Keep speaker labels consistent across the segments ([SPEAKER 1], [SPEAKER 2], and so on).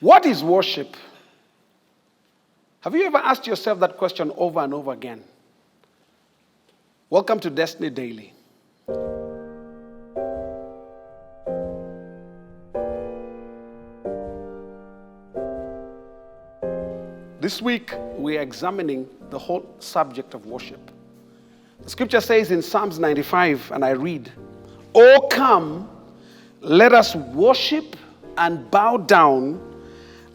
[SPEAKER 1] What is worship? Have you ever asked yourself that question over and over again? Welcome to Destiny Daily. This week, we are examining the whole subject of worship. The scripture says in Psalms 95, and I read, "Oh, come, let us worship and bow down.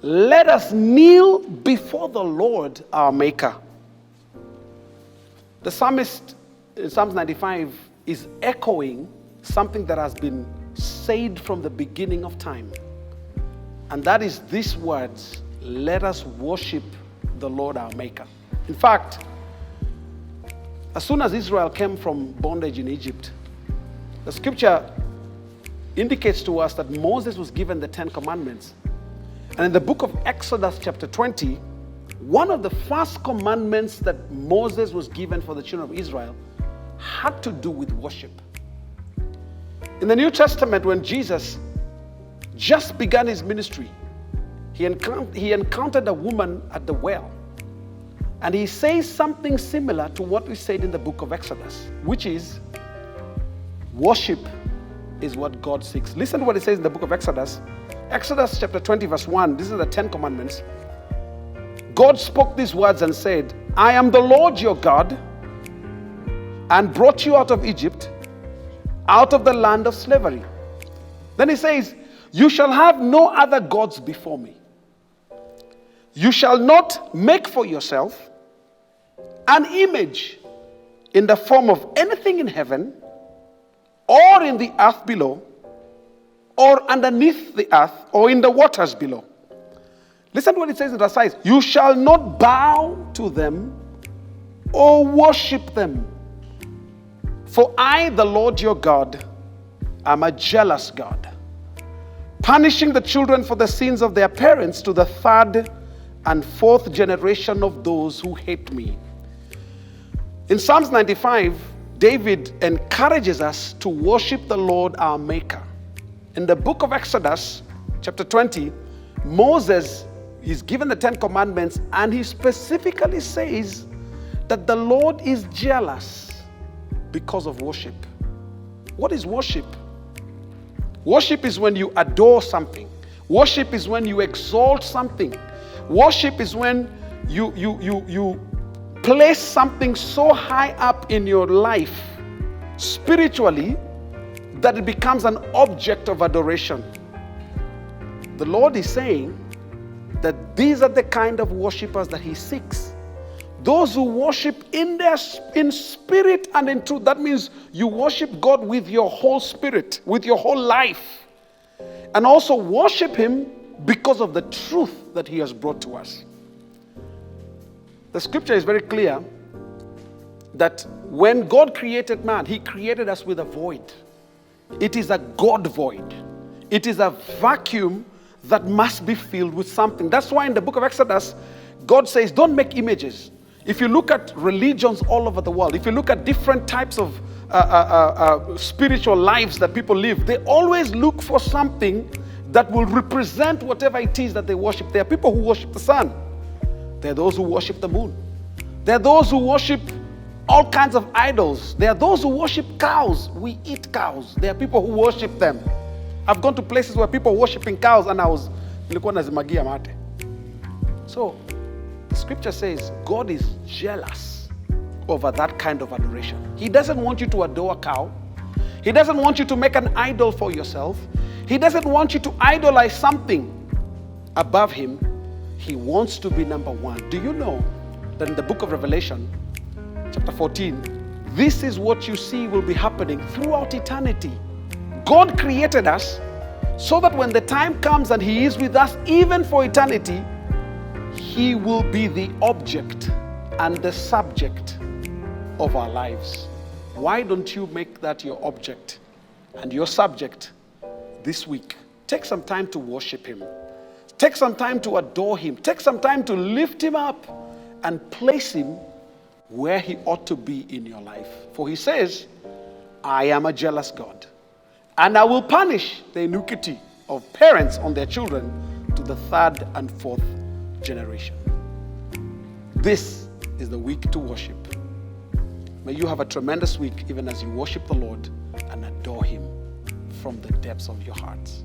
[SPEAKER 1] Let us kneel before the Lord our Maker." The psalmist in Psalms 95 is echoing something that has been said from the beginning of time. And that is these words, "Let us worship the Lord our Maker." In fact, as soon as Israel came from bondage in Egypt, the scripture indicates to us that Moses was given the 10 Commandments. And in the book of Exodus chapter 20, one of the first commandments that Moses was given for the children of Israel had to do with worship. In the New Testament, when Jesus just began his ministry, he encountered a woman at the well. And he says something similar to what we said in the book of Exodus, which is, worship is what God seeks. Listen to what it says in the book of Exodus. Exodus chapter 20 verse 1, this is the 10 Commandments. God spoke these words and said, "I am the Lord your God, and brought you out of Egypt, out of the land of slavery." Then he says, "You shall have no other gods before me. You shall not make for yourself an image in the form of anything in heaven, or in the earth below, or underneath the earth, or in the waters below." Listen to what it says in verse 5. "You shall not bow to them or worship them. For I, the Lord your God, am a jealous God, punishing the children for the sins of their parents to the third and fourth generation of those who hate me." In Psalms 95, David encourages us to worship the Lord our Maker. In the book of Exodus, chapter 20, Moses is given the 10 Commandments, and he specifically says that the Lord is jealous because of worship. What is worship? Worship is when you adore something. Worship is when you exalt something. Worship is when you place something so high up in your life spiritually that it becomes an object of adoration. The Lord is saying that these are the kind of worshipers that he seeks. Those who worship in spirit and in truth. That means you worship God with your whole spirit, with your whole life. And also worship him because of the truth that he has brought to us. The scripture is very clear that when God created man, he created us with a void. It is a God void. It is a vacuum that must be filled with something. That's why in the book of Exodus, God says, don't make images. If you look at religions all over the world, if you look at different types of spiritual lives that people live, they always look for something that will represent whatever it is that they worship. There are people who worship the sun. There are those who worship the moon. There are those who worship all kinds of idols. There are those who worship cows. We eat cows. There are people who worship them. I've gone to places where people are worshiping cows, and nilikuwa nazimagia mate. So, the scripture says God is jealous over that kind of adoration. He doesn't want you to adore a cow. He doesn't want you to make an idol for yourself. He doesn't want you to idolize something above him. He wants to be number one. Do you know that in the book of Revelation, chapter 14, this is what you see will be happening throughout eternity. God created us so that when the time comes and he is with us, even for eternity, he will be the object and the subject of our lives. Why don't you make that your object and your subject this week? Take some time to worship him. Take some time to adore him. Take some time to lift him up and place him where he ought to be in your life. For he says, "I am a jealous God, and I will punish the iniquity of parents on their children to the third and fourth generation. This is the week to worship. May you have a tremendous week even as you worship the Lord and adore Him from the depths of your hearts.